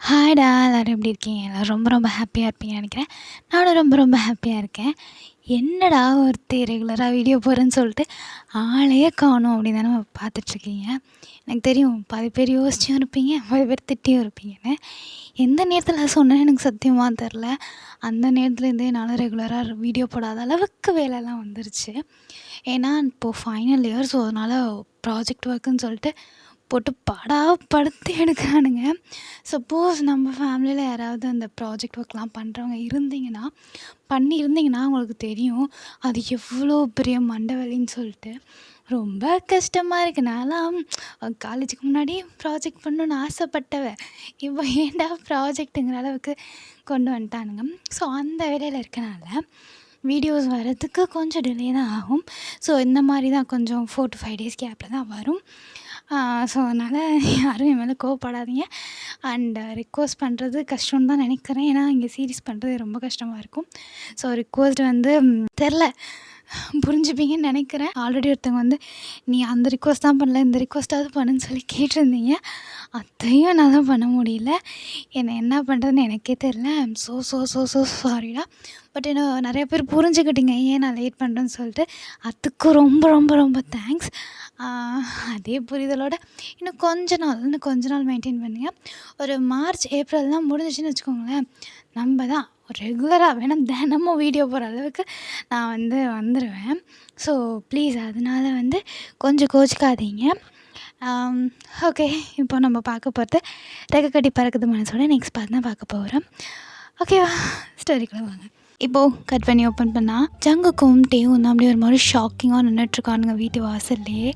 ஹாய்டா! எல்லாரும் எப்படி இருக்கீங்க? எல்லாரும் ரொம்ப ரொம்ப ஹாப்பியா இருப்பீங்கன்னு நெனைக்கிறேன். நானும் ரொம்ப ரொம்ப ஹாப்பியா இருக்கேன். என்னடா ஒருத்தி ரெகுலரா வீடியோ போடுறேன்னு சொல்லிட்டு ஆளையே காணோம் அப்படின்னு தானே பார்த்துட்ருக்கீங்க. எனக்கு தெரியும் பாதி பேர் யோசிச்சும் இருப்பீங்க, பாதி பேர் திட்டியும் இருப்பீங்கன்னு. எந்த நேரத்தில் சொன்னேன்னு எனக்கு சத்தியமா தெரில. அந்த நேரத்துலேருந்தே என்னால் ரெகுலராக வீடியோ போடாத அளவுக்கு வேலைலாம் வந்துருச்சு. ஏன்னா இப்போது ஃபைனல் இயர். ஸோ அதனால் ப்ராஜெக்ட் ஒர்க்குன்னு சொல்லிட்டு போட்டு படுத்தி எடுக்கிறானுங்க. சப்போஸ் நம்ம ஃபேமிலியில் யாராவது அந்த ப்ராஜெக்ட் ஒர்க்லாம் பண்ணுறவங்க பண்ணியிருந்தீங்கன்னா உங்களுக்கு தெரியும் அது எவ்வளோ பெரிய மண்டை வலின்னு சொல்லிட்டு. ரொம்ப கஷ்டமாக இருக்குது. நான்லாம் காலேஜுக்கு முன்னாடி ப்ராஜெக்ட் பண்ணணுன்னு ஆசைப்பட்டவ. இப்போ ஏன்டா ப்ராஜெக்ட்டுங்கிற அளவுக்கு கொண்டு வந்துட்டானுங்க. ஸோ அந்த வேலையில் இருக்கனால வீடியோஸ் வரதுக்கு கொஞ்சம் டிலே தான் ஆகும். ஸோ இந்த மாதிரி தான் கொஞ்சம் 4 to 5 டேஸ் கேப்பில் தான் வரும். ஸோ அதனால் யாரும் என் மேலே கோவப்படாதீங்க. அண்ட் ரிக்வெஸ்ட் பண்ணுறது கஷ்டம்னு தான் நினைக்கிறேன். ஏன்னா இங்கே சீரிஸ் பண்ணுறது ரொம்ப கஷ்டமாக இருக்கும். ஸோ ரிக்வெஸ்ட் வந்து தெரில புரிஞ்சுப்பீங்கன்னு நினைக்கிறேன். ஆல்ரெடி ஒருத்தவங்க வந்து நீ அந்த ரிக்வெஸ்ட் தான் பண்ணல, இந்த ரிக்வெஸ்ட்டாவது பண்ணுன்னு சொல்லி கேட்டிருந்தீங்க. அதையும் என்னால் பண்ண முடியல. என்ன பண்ணுறதுன்னு எனக்கே தெரில. ஐ எம் ஸோ சாரிடா. பட் என்ன நிறைய பேர் புரிஞ்சுக்கிட்டீங்க ஏன் நான் லேட் பண்ணுறேன்னு சொல்லிட்டு. அதுக்கு ரொம்ப ரொம்ப ரொம்ப தேங்க்ஸ். அதே புரிதலோட இன்னும் கொஞ்ச நாள் மெயின்டைன் பண்ணுங்க. ஒரு மார்ச் ஏப்ரல்லாம் முடிஞ்சிச்சுன்னு வச்சுக்கோங்களேன், நம்ம தான் ரெகுலராக வேணால் தினமும் வீடியோ போடுற அளவுக்கு நான் வந்துடுவேன். ஸோ ப்ளீஸ் அதனால் கொஞ்சம் கோச்சிக்காதீங்க. ஓகே, இப்போ நம்ம பார்க்க போகிறது ரெக்க கட்டி பறக்குது மனசோட நெக்ஸ்ட் பார்ட் தான் பார்க்க போகிறோம். ஓகேவா, ஸ்டோரிக்குள்ளே வாங்க. இப்போது கட் பண்ணி ஓப்பன் பண்ணால் ஜங்குக்கும் டேவும் தான் அப்படியே ஒரு மாதிரி ஷாக்கிங்காக நின்றுட்டுருக்கானுங்க வீட்டு வாசல்லையே.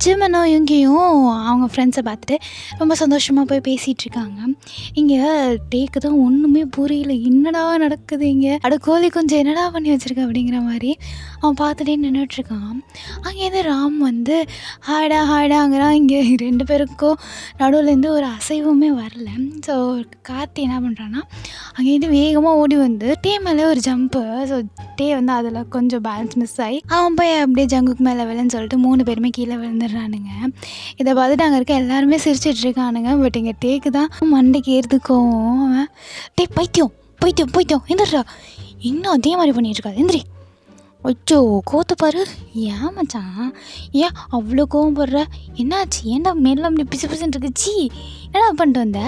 ஜிமனும் யுங்கியும் அவங்க ஃப்ரெண்ட்ஸை பார்த்துட்டு ரொம்ப சந்தோஷமாக போய் பேசிகிட்ருக்காங்க. இங்கே டேக்கு தான் ஒன்றுமே புரியல, என்னடா நடக்குது இங்கே, கோழி கொஞ்சம் என்னடா பண்ணி வச்சுருக்க அப்படிங்கிற மாதிரி அவன் பார்த்துட்டே நின்றுட்டுருக்கான். அங்கேருந்து ராம் ஹாய்டாங்கிறான். இங்கே 2 பேருக்கும் நடுவுலேருந்து ஒரு அசைவுமே வரல. ஸோ கார்த்தி என்ன பண்ணுறான்னா அங்கேருந்து வேகமாக ஓடி வந்து டே மேலே ஒரு ஜம்ப்பு. ஸோ டே அதில் கொஞ்சம் பேலன்ஸ் மிஸ் ஆகி அவன் போய் அப்படியே ஜங்குக்கு மேலே விழுன்னு சொல்லிட்டு 3 பேருமே கீழே விழுந்துடுறானுங்க. இதை பார்த்துட்டு அங்கே இருக்க எல்லாருமே சிரிச்சிட்ருக்கானுங்க. பட் இங்கே டேக்கு தான் மண்டைக்கு ஏறுதுக்கும் அவன் டே பைத்தியம் எந்திரா, இன்னும் அதே மாதிரி பண்ணிகிட்ருக்காது, எந்திரி. அச்சோ கோத்த பாரு. ஏன் மச்சான், ஏன் அவ்வளோ கோவம் போடுற, என்னாச்சு, ஏன்டா மேலே அப்படி பிசுன்னு இருக்குச்சி, என்னடா பண்ணிட்டு வந்த?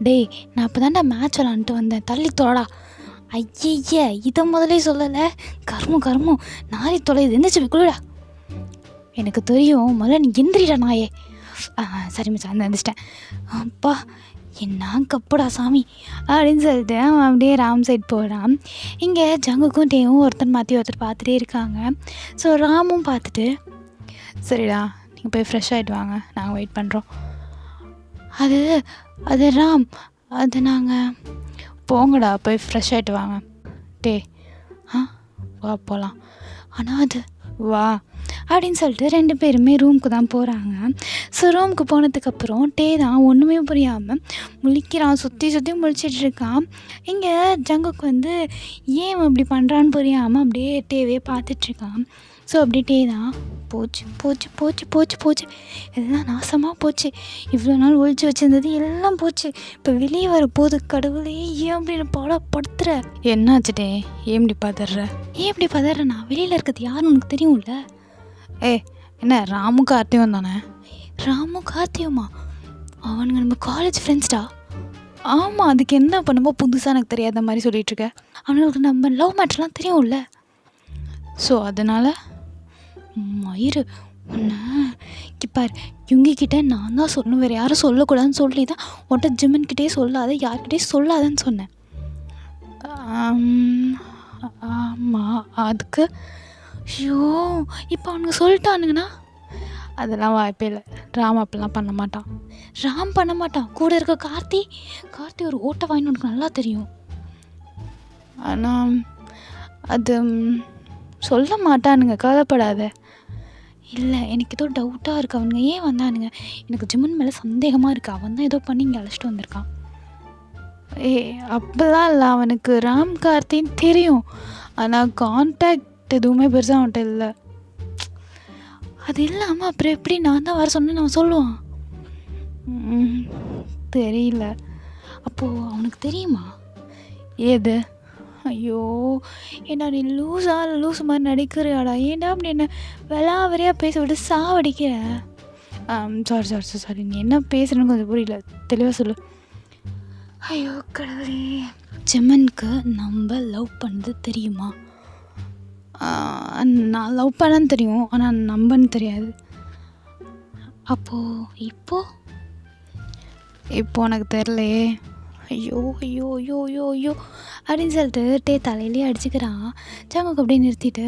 டேய் நான் இப்போ தான்டா மேட்ச் விளாண்டுட்டு வந்தேன், தள்ளி தொலைடா. ஐய இதை முதலே சொல்லலை, கர்மம் நாரி தொலைது, எந்திரிச்சு குளிடா. எனக்கு தெரியும், முதல்ல நீ எந்திரிடா நாயே. சரி மச்சான் எந்திரிச்சிட்டேன். அப்பா என்ன கப்புடா சாமி அப்படின்னு சொல்லிட்டு அவன் அப்படியே ராம் சைட் போகிறான். இங்கே ஜங்குக்கும் டேவும் ஒருத்தர் மாற்றி ஒருத்தர் பார்த்துட்டே இருக்காங்க. ஸோ ராமும் பார்த்துட்டு சரிடா நீங்கள் போய் ஃப்ரெஷ் ஆகிட்டு வாங்க, நாங்கள் வெயிட் பண்ணுறோம். அது ராம், அது நாங்கள் போங்கடா போய் ஃப்ரெஷ் ஆகிட்டு வாங்க. டே வா போகலாம், ஆனால் அது வா அப்படின்னு சொல்லிட்டு 2 பேருமே ரூமுக்கு தான் போகிறாங்க. ஸோ ரூமுக்கு போனதுக்கப்புறம் டே தான் ஒன்றுமே புரியாமல் முழிக்கிறான், சுற்றி முழிச்சிட்ருக்கான். இங்கே ஜங்குக்கு ஏன் இப்படி பண்ணுறான்னு புரியாமல் அப்படியே டேவே பார்த்துட்ருக்கான். ஸோ அப்படியே டே தான் போச்சு எல்லாம் நாசமாக போச்சு, இவ்வளோ நாள் ஒழிச்சு வச்சுருந்தது எல்லாம் போச்சு, இப்போ வெளியே வர போது, கடவுளே ஏன் அப்படின்னு படுத்துற. என்னாச்சு டே, ஏன் இப்படி பதற நான் வெளியில் இருக்கிறது யாருன்னு உனக்கு தெரியும்ல. என்ன ராமும் கார்த்தியும் தானே? ராமும் கார்த்தியுமா? அவனுங்க நம்ம காலேஜ் ஃப்ரெண்ட்ஸ்டா. ஆமாம், அதுக்கு என்ன பண்ணுமோ புதுசாக எனக்கு தெரியாத மாதிரி சொல்லிகிட்ருக்க. அவனுக்கு நம்ம லவ் மேட்ச்லாம் தெரியும்ல. ஸோ அதனால் மயிறு ஒன்று பார், இவங்கக்கிட்ட நான் தான் சொல்லணும், வேறு யாரும் சொல்லக்கூடாதுன்னு சொல்லி தான் உன்ட்ட ஜிம்மன்கிட்டே சொல்லாத, யார்கிட்டே சொல்லாதன்னு சொன்னேன். ஆமாம், அதுக்கு ஐயோ இப்போ அவனுங்க சொல்லிட்டானுங்கன்னா அதெல்லாம் வாய்ப்பே இல்லை. ராம் அப்படிலாம் பண்ண மாட்டான். கூட இருக்க கார்த்தி ஒரு ஓட்ட வாங்கினு உனக்கு நல்லா தெரியும். ஆனால் அது சொல்ல மாட்டானுங்க, கவலைப்படாத. இல்லை எனக்கு ஏதோ டவுட்டாக இருக்குது, அவனுங்க ஏன் வந்தானுங்க, எனக்கு ஜிம்மன் மேலே சந்தேகமாக இருக்குது, அவன் தான் ஏதோ பண்ணி இங்கே அழைச்சிட்டு வந்திருக்கான். அப்படிலாம் இல்லை, அவனுக்கு ராம் கார்த்தின்னு தெரியும், ஆனால் கான்டாக்ட் எதுவுமே பெருசாக அவன்கிட்ட இல்லை. அது இல்லாமல் அப்புறம் எப்படி நான் தான் வர சொன்னேன்னு அவன் சொல்லுவான்? தெரியல. அப்போது அவனுக்கு தெரியுமா? ஏது? ஐயோ! ஏன்டா நீ லூஸா லூஸு மாதிரி நடிக்கிறியாடா? ஏன்டா அப்படி என்ன விளாவறியாக பேச விட்டு சாவடிக்கிற? சாரி நீ என்ன பேசுகிறேன்னு கொஞ்சம் புரியல, தெளிவாக சொல்லு. ஐயோ கடவுளே! செம்மனுக்கு நம்ம லவ் பண்ணது தெரியுமா? நான் லவ் பண்ணன்னு தெரியும், ஆனால் நம்பன்னு தெரியாது. அப்போது இப்போ எனக்கு தெரிலையே. ஐயோ ஐயோ ஐயோ ஐயோ ஐயோ அப்படின்னு சொல்லிட்டு தலையிலே அடிச்சுக்கிறான். ஜங்குக்கு அப்படியே நிறுத்திட்டு,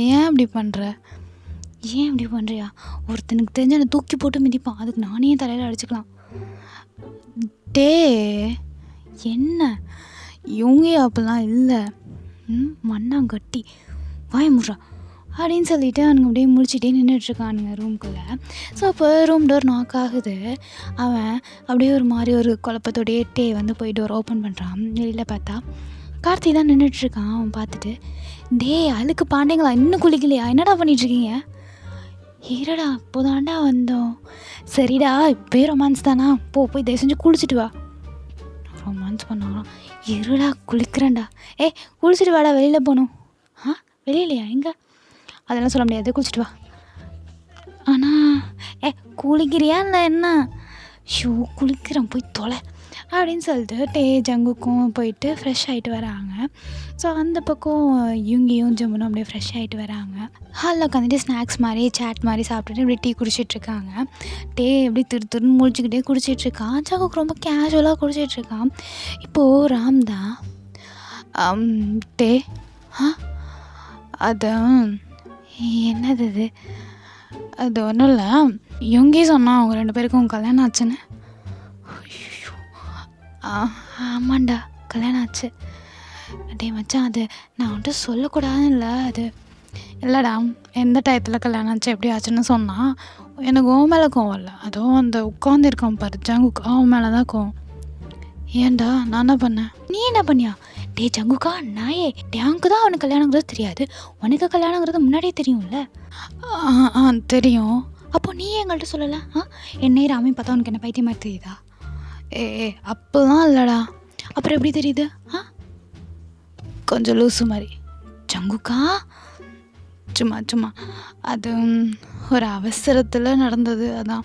ஏன் அப்படி பண்ணுறியா? ஒருத்தனுக்கு தெரிஞ்ச என்னை தூக்கி போட்டு மிதிப்பான், அதுக்கு நானே தலையில் அடிச்சுக்கலாம். என்ன இவங்க அப்பெல்லாம் இல்லை, மண்ணாங்கட்டி வாய முட்றா அப்படின்னு சொல்லிட்டு அவனுங்க அப்படியே முழிச்சிட்டே நின்றுட்டுருக்கானுங்க ரூம்குள்ளே. ஸோ அப்போ ரூம் டோர் நாக் ஆகுது. அவன் அப்படியே ஒரு மாதிரி ஒரு குழப்பத்தோடையே வந்து போய் டோர் ஓப்பன் பண்ணுறான். வெளியில் பார்த்தா கார்த்தி தான் நின்றுட்டுருக்கான். அவன் பார்த்துட்டு, அழுக்கு பாண்டிங்களா இன்னும் குளிக்கலையா, என்னடா பண்ணிகிட்ருக்கீங்க? இருடா இப்போதாண்டா வந்தோம். சரிடா இப்போ ரொமான்ஸ் தானா, போய் தயவு செஞ்சு குளிச்சுட்டு வா. ரொமான்ஸ் பண்ணாலாம். இருடா குளிக்கிறேன்டா. குளிச்சுட்டு வாடா, வெளியில் போகணும். வெளியிலையா? எங்கே? அதெல்லாம் சொல்ல முடியாது, குளிச்சுட்டு வா. ஆனால் குளிக்கிறியா இல்லை என்ன? ஷூ குளிக்கிறேன், போய் தொலை அப்படின்னு சொல்லிட்டு ஜங்குக்கும் போயிட்டு ஃப்ரெஷ் ஆகிட்டு வராங்க. ஸோ அந்த பக்கம் இவங்கியும் ஜம்முனும் அப்படியே ஃப்ரெஷ் ஆகிட்டு வராங்க. ஹாலில் உட்காந்துட்டு ஸ்நாக்ஸ் மாதிரி சேட் மாதிரி சாப்பிட்டுட்டு இப்படி டீ குடிச்சிட்ருக்காங்க. எப்படி திருன்னு முழிச்சிக்கிட்டே குடிச்சிட்ருக்கான். ஜங்குக்கு ரொம்ப கேஷுவலாக குடிச்சிட்ருக்கான். இப்போது ராம் தான் அது என்னது அது ஒன்றும் இல்லை, இவங்கே சொன்னான் அவங்க 2 பேருக்கும் கல்யாணம் ஆச்சுன்னு. ஆமாண்டா கல்யாணம் ஆச்சு. மச்சான் அது நான் வந்துட்டு சொல்லக்கூடாதுன்னு இல்லை, அது இல்லைடா எந்த டயத்தில் கல்யாணம் ஆச்சு எப்படி ஆச்சுன்னு சொன்னான். எனக்கு ஓ மேலே கோவம் இல்லை, அதுவும் அந்த உட்காந்துருக்கான் பாரு ஜங்குக்கு, அவன் மேலே தான் கோவம். ஏன்டா நான் என்ன பண்ணேன்? நீ என்ன பண்ணியா? ஜங்குக்கா நாயே, டேங்க்கு தான் அவனுக்கு கல்யாணங்கிறது தெரியாது, உனக்கு கல்யாணங்கிறது முன்னாடியே தெரியும்ல? தெரியும். அப்போ நீ எங்கள்கிட்ட சொல்லலை? என்னை ராமையும் பார்த்தா உனக்கு என்ன பைத்தியம் மாதிரி தெரியுதா? அப்போதான் இல்லைடா, அப்புறம் எப்படி தெரியுது? கொஞ்சம் லூஸு மாதிரி. ஜங்குக்கா சும்மா அது ஒரு அவசரத்தில் நடந்தது, அதான்.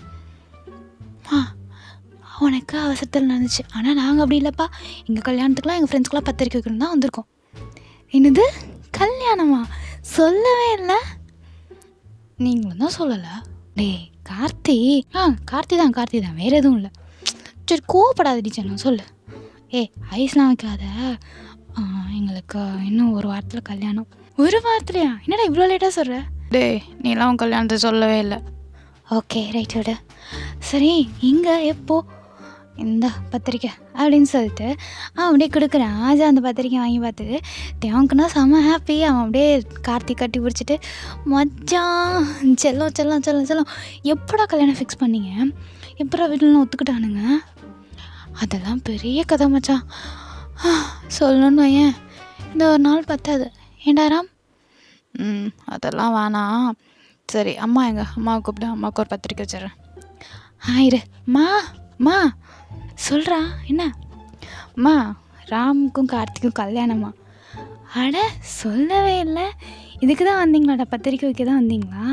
உனக்கு அவசரத்தில் நடந்துச்சு, ஆனால் நாங்கள் அப்படி இல்லைப்பா. எங்கள் கல்யாணத்துக்குலாம் எங்கள் ஃப்ரெண்ட்ஸ்க்குலாம் பத்திரிக்கை வைக்கணும் தான் வந்திருக்கோம். என்னது கல்யாணமா? சொல்லவே இல்லை. நீங்களும் தான் சொல்லலை. கார்த்தி தான் வேறு எதுவும் இல்லை. சரி கோவப்படாதடி சொன்னோம், சொல்லு. ஐஸ்லாம் வைக்காத, எங்களுக்கு இன்னும் ஒரு வாரத்தில் கல்யாணம். ஒரு வாரத்துலையா? என்னடா இவ்வளோ லேட்டாக சொல்கிற? நீலாம் உன் கல்யாணத்தை சொல்லவே இல்லை. ஓகே ரைட் விடு. சரி இங்கே எப்போ? இந்த பத்திரிக்கை அப்படின்னு சொல்லிட்டு அவன் அப்படியே கொடுக்குறான். ஆஜா அந்த பத்திரிக்கை வாங்கி பார்த்துட்டு தேவனுக்குன்னா செம்ம ஹாப்பி. அவன் அப்படியே கார்த்திக் கட்டி பிடிச்சிட்டு, மச்சான் செல்லம் எப்படா கல்யாணம் ஃபிக்ஸ் பண்ணிங்க? எப்படா வீட்டிலலாம் ஒத்துக்கிட்டானுங்க? அதெல்லாம் பெரிய கதை மச்சான், சொல்லணும்னு ஏன் இந்த ஒரு நாள் பத்தாது. ஏண்டா ராம்? அதெல்லாம் வேணாம். சரி அம்மா அம்மாவை கூப்பிடு, அம்மாவுக்கு ஒரு பத்திரிக்கை வச்சிட்றேன். இரு மா சொல்கிறா. என்ன அம்மா? ராமுக்கும் கார்த்திக்கும் கல்யாணமா? அட சொல்லவே இல்லை. இதுக்கு தான் வந்தீங்களாடா, பத்திரிக்கை வைக்க தான் வந்தீங்களா?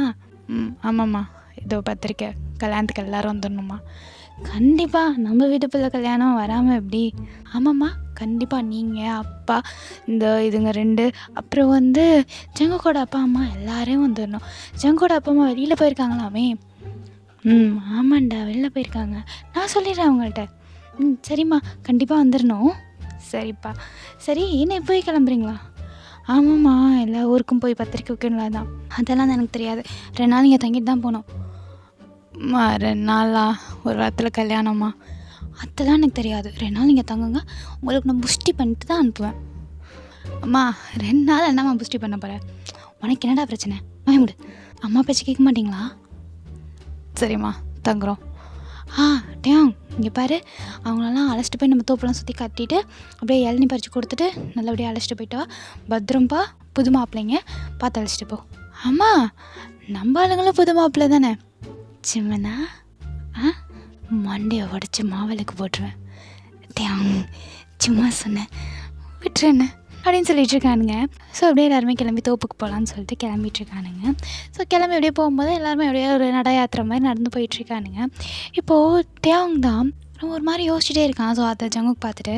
ஆமாம்மா, இதோ பத்திரிக்கை, கல்யாணத்துக்கு எல்லோரும் வந்துடணுமா? கண்டிப்பாக, நம்ம வீட்டு பிள்ளை கல்யாணம் வராமல் எப்படி? ஆமாம்மா கண்டிப்பாக, நீங்கள் அப்பா இதுங்க 2, அப்புறம் ஜங்குக்கோட அப்பா அம்மா எல்லாரையும் வந்துடணும். ஜங்கோட அப்பா அம்மா வெளியில் போயிருக்காங்களாமே? ஆமாண்டா வெளில போயிருக்காங்க, நான் சொல்லிடுறேன் அவங்கள்ட்ட. சரிம்மா கண்டிப்பாக வந்துடணும். சரிப்பா. சரி என்ன போய் கிளம்புறீங்களா? ஆமாம்மா எல்லா ஊருக்கும் போய் பத்திரிக்கை வைக்கணும்ல, தான். அதெல்லாம் எனக்கு தெரியாது, 2 நாள் நீங்கள் தங்கிட்டு தான் போகணும். 2 நாளா? ஒரு வாரத்தில் கல்யாணம்மா? அதெல்லாம் எனக்கு தெரியாது, 2 நாள் நீங்கள் தங்குங்க, உங்களுக்கு நான் புஷ்டி பண்ணிட்டு தான் அனுப்புவேன். அம்மா 2 நாள் என்னம்மா புஷ்டி பண்ண போகிறேன்? உனக்கு என்னடா பிரச்சனை? வாங்கிவிடு. அம்மா பேச்சு கேட்க மாட்டிங்களா? சரிம்மா தங்குறோம். டேங் இங்கே பாரு, அவங்களெல்லாம் அழைச்சிட்டு போய் நம்ம தோப்பெல்லாம் சுற்றி கட்டிட்டு அப்படியே இளநீ பறித்து கொடுத்துட்டு நல்லபடியாக அழைச்சிட்டு போயிட்டு வா. பத்திரம்ப்பா, புது மாப்பிள்ளைங்க பார்த்து அழைச்சிட்டு போ. அம்மா நம்ம ஆளுங்களும் புது மாப்பிள்ளை தானே? சிம்மனா மண்டையை உடச்சி மாவலுக்கு போட்டுருவேன். டேங் சும்மா சொன்னேன் விட்டுரு என்ன அப்படின்னு சொல்லிட்டு இருக்கானுங்க. ஸோ அப்படியே எல்லாருமே கிளம்பி தோப்புக்கு போகலான்னு சொல்லிட்டு கிளம்பிட்டுருக்கானுங்க. ஸோ கிளம்பி அப்படியே போகும்போது எல்லாருமே அப்படியே ஒரு நட யாத்திரை மாதிரி நடந்து போயிட்டுருக்கானுங்க. இப்போது டேங் தான் ஒரு மாதிரி யோசிச்சுட்டே இருக்கான். ஸோ அதை ஜங்குக் பார்த்துட்டு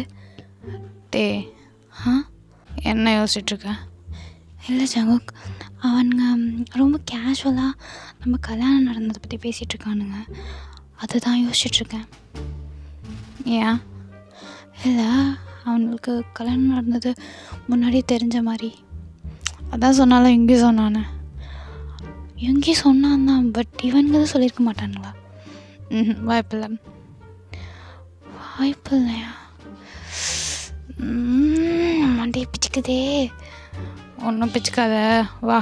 டே என்ன யோசிச்சுட்ருக்க? இல்லை ஜங்குக், அவனுங்க ரொம்ப கேஷுவலாக நம்ம கல்யாணம் நடந்ததை பற்றி பேசிகிட்ருக்கானுங்க, அதுதான் யோசிச்சுட்ருக்கேன். ஏன்? இல்லை, அவனுக்கு கல்யாணம் நடந்தது முன்னாடியே தெரிஞ்ச மாதிரி. அதான் சொன்னாலும் எங்கேயும் சொன்னானே. எங்கேயும் சொன்னான் தான், பட் இவனுங்க தான் சொல்லியிருக்க மாட்டானுங்களா? வாய்ப்பில்லை. வாய்ப்பில்லையா? மண்டையை பிச்சுக்குதே. ஒன்றும் பிச்சுக்காத வா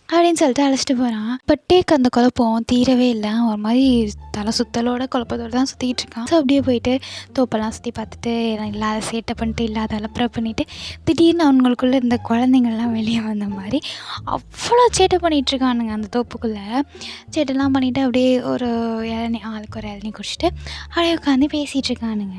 அப்படின்னு சொல்லிட்டு அழைச்சிட்டு போகிறான். பட் டேக் அந்த குழப்பம் தீரவே இல்லை. ஒரு மாதிரி தலை சுத்தலோட குழப்பத்தோடு தான் சுற்றிக்கிட்டு இருக்கான். ஸோ அப்படியே போயிட்டு தோப்பெல்லாம் சுற்றி பார்த்துட்டு இல்லாத சேட்டை பண்ணிட்டு இல்லாத அலப்பறை பண்ணிவிட்டு திடீர்னு அவங்களுக்குள்ளே இருந்த குழந்தைங்கள்லாம் வெளியே வந்த மாதிரி அவ்வளோ சேட்டை பண்ணிகிட்ருக்கானுங்க அந்த தோப்புக்குள்ளே. சேட்டைலாம் பண்ணிவிட்டு அப்படியே ஒரு இளநீ ஆளுக்கு ஒரு இளநீ குடிச்சிட்டு அப்படியே உட்காந்து பேசிகிட்ருக்கானுங்க.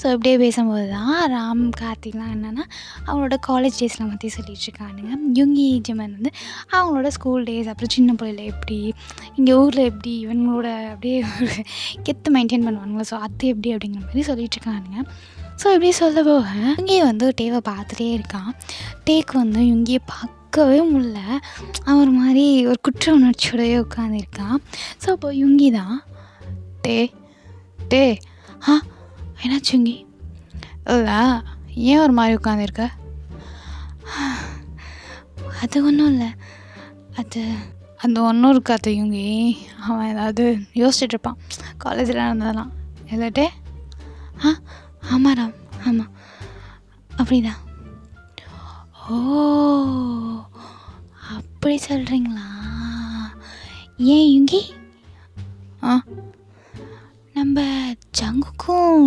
ஸோ அப்படியே பேசும்போது தான் ராம் கார்த்திக்லாம் என்னென்னா அவங்களோட காலேஜ் டேஸ்லாம் பற்றி சொல்லிகிட்ருக்கானுங்க. யுங்கி ஜிமன் வந்து அவங்களோட ஸ்கூல் டேஸ், அப்புறம் சின்ன பிள்ளைல எப்படி இங்கே ஊரில் எப்படி இவங்களோட அப்படியே ஒரு கெத்து மெயின்டைன் பண்ணுவானுங்களா, ஸோ அது எப்படி அப்படிங்கிற மாதிரி சொல்லிகிட்ருக்கானுங்க. ஸோ இப்படி சொல்ல போக யுங்கியை வந்து டேவை பார்த்துட்டே இருக்கான். டேக்கு வந்து யுங்கியை பார்க்கவே முடியல. அவன் ஒரு மாதிரி ஒரு குற்ற உணர்ச்சியோடய உட்காந்துருக்கான். ஸோ இப்போ யுங்கி தான் டே டே என்னாச்சு யுங்கி? இல்லை, ஏன் ஒரு மாதிரி உட்காந்துருக்க? அது ஒன்றும் இல்லை, அது அந்த ஒன்றும் இருக்காது யுங்கி, அவன் ஏதாவது யோசிச்சுட்டு இருப்பான் காலேஜில் நடந்ததெல்லாம். இல்லாட்டே ஆமாம் ராம், ஆமாம் அப்படிதான். ஓ அப்படி சொல்கிறீங்களா? ஏன் யுங்கி? நம்ம ஜங்குக்கும்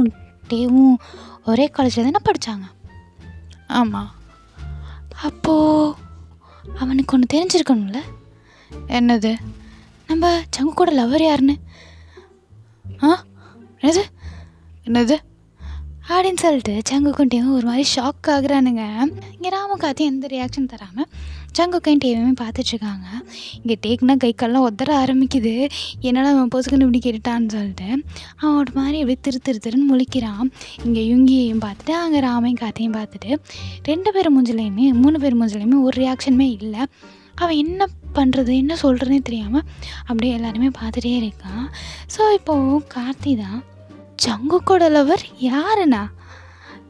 டேவும் ஒரே காலேஜில் தானே படித்தாங்க? ஆமாம். அப்போது அவனுக்கு ஒன்று தெரிஞ்சிருக்கணும்ல. என்னது? நம்ம ஜங்குக்கோட லவர் யாருன்னு. என்னது என்னது அப்படின்னு சொல்லிட்டு ஜங்குக்கும் டேவும் ஒரு மாதிரி ஷாக் ஆகுறானுங்க. இங்கே ராமுக்காத்தையும் எந்த ரியாக்ஷன் தராமல் ஜங்குக்கையும் டேவையுமே பார்த்துட்ருக்காங்க. இங்கே டேக்குனா கை கால்லாம் உதற ஆரம்பிக்குது. என்னடா அவன் பொசுக்குன்னு இப்படி கேட்டுட்டான்னு சொல்லிட்டு அவன் ஒரு மாதிரி அப்படியே திருன்னு முழிக்கிறான். இங்கே யுங்கியையும் பார்த்துட்டு அங்கே ராமையும் காத்தையும் பார்த்துட்டு 2 பேர் மூஞ்சிலையுமே 3 பேர் மூஞ்சிலையுமே ஒரு ரியாக்ஷனுமே இல்லை. அவன் என்ன பண்ணுறது என்ன சொல்கிறதுனே தெரியாமல் அப்படியே எல்லாருமே பார்த்துட்டே இருக்கான். ஸோ இப்போது கார்த்தி தான் ஜங்குக்கோட லவர் யாருண்ணா?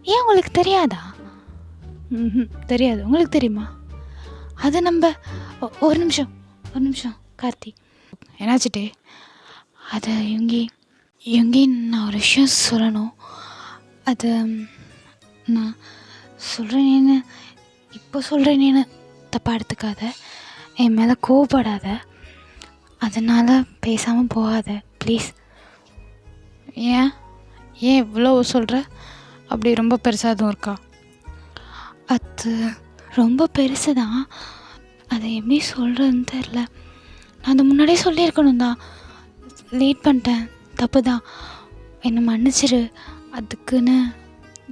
ஏன் உங்களுக்கு தெரியாதா? தெரியாது. உங்களுக்கு தெரியுமா? அது நம்ம ஒரு நிமிஷம் கார்த்தி, என்னாச்சுட்டே? அது யுங்கி நான் ஒரு விஷயம் சொல்லணும். அது நான் சொல்கிறேனேன்னு இப்போ சொல்கிறேனேன்னு தப்பாக எடுத்துக்காத, என் மேலே கோவப்படாத, அதனால் பேசாமல் போகாத ப்ளீஸ். ஏன் இவ்வளோ சொல்கிற? அப்படி ரொம்ப பெருசாக எதுவும் இருக்கா? அது ரொம்ப பெருசு தான், அதை எப்படி சொல்கிறதுன்னு தெரில. நான் அதை முன்னாடியே சொல்லியிருக்கணும் தான், லேட் பண்ணிட்டேன், தப்பு தான், என்னை மன்னிச்சிரு. அதுக்குன்னு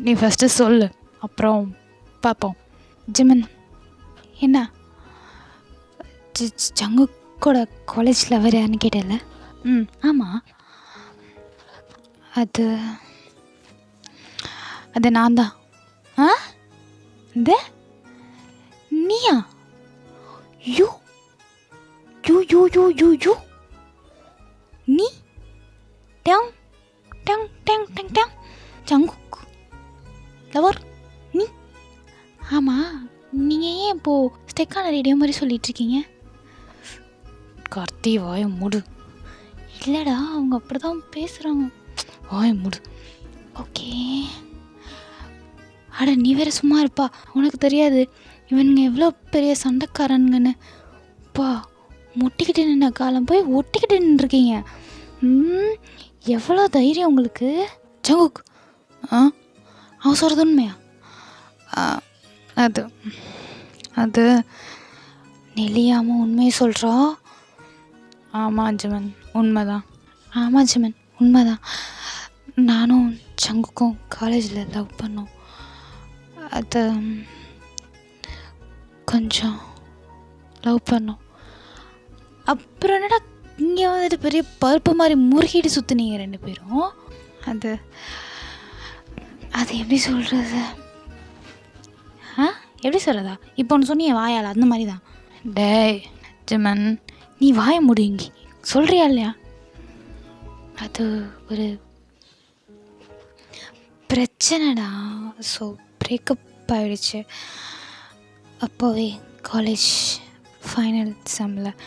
நீ ஃபஸ்ட்டு சொல்லு, அப்புறம் பார்ப்போம். ஜிமன் என்ன ஜங்குக்கோட காலேஜ் லவர் யாருன்னு கேட்டல? ஆமாம். அது நான் தான். இந்த நீயா? You you you you you you நீ? டங் டங் டங் டங் டங் ஜங்குக் லவர் நீ? ஆமாம். நீங்கள் ஏன் இப்போது ஸ்டெக்கான ரேடியோ மாதிரி சொல்லிகிட்ருக்கீங்க? கார்த்தி வாய மூடு. இல்லைடா, அவங்க அப்படி தான் பேசுகிறாங்க. வாய மூடு. ஓகே. அட நீ வேறு சும்மா இருப்பா, உனக்கு தெரியாது இவனுங்க எவ்வளோ பெரிய சண்டைக்காரனுங்கன்னு. அப்பா, முட்டிக்கிட்டு நின்ன காலம் போய் ஒட்டிக்கிட்டு நின்றுருக்கீங்க. எவ்வளோ தைரியம் உங்களுக்கு? ஜங்குக் அவன் சொல்கிறது உண்மையா? அது நெல்லியாமல் உண்மையை சொல்கிறோம். ஆமாம் ஜிமன், உண்மைதான். நானும் ஜங்குக்கும் காலேஜில் லவ் பண்ணோம். அது கொஞ்சம் லவ் பண்ணோம். அப்புறம் என்னடா இங்கே வந்துட்டு பெரிய பருப்பு மாதிரி முறுக்கிட்டு சுற்றுனீங்க 2 பேரும். அது அது எப்படி சொல்கிறது? எப்படி சொல்கிறதா? இப்போ ஒன்று சொன்னியே வாயால், அந்த மாதிரி தான். டேய் ஜிமன், நீ வாய முடியுங்கி சொல்கிறியா இல்லையா? அது ஒரு பிரச்சனைடா. ஸோ பிரேக்கப் ஆகிடுச்சு. அப்போவே காலேஜ் ஃபைனல் எக்ஸாமில்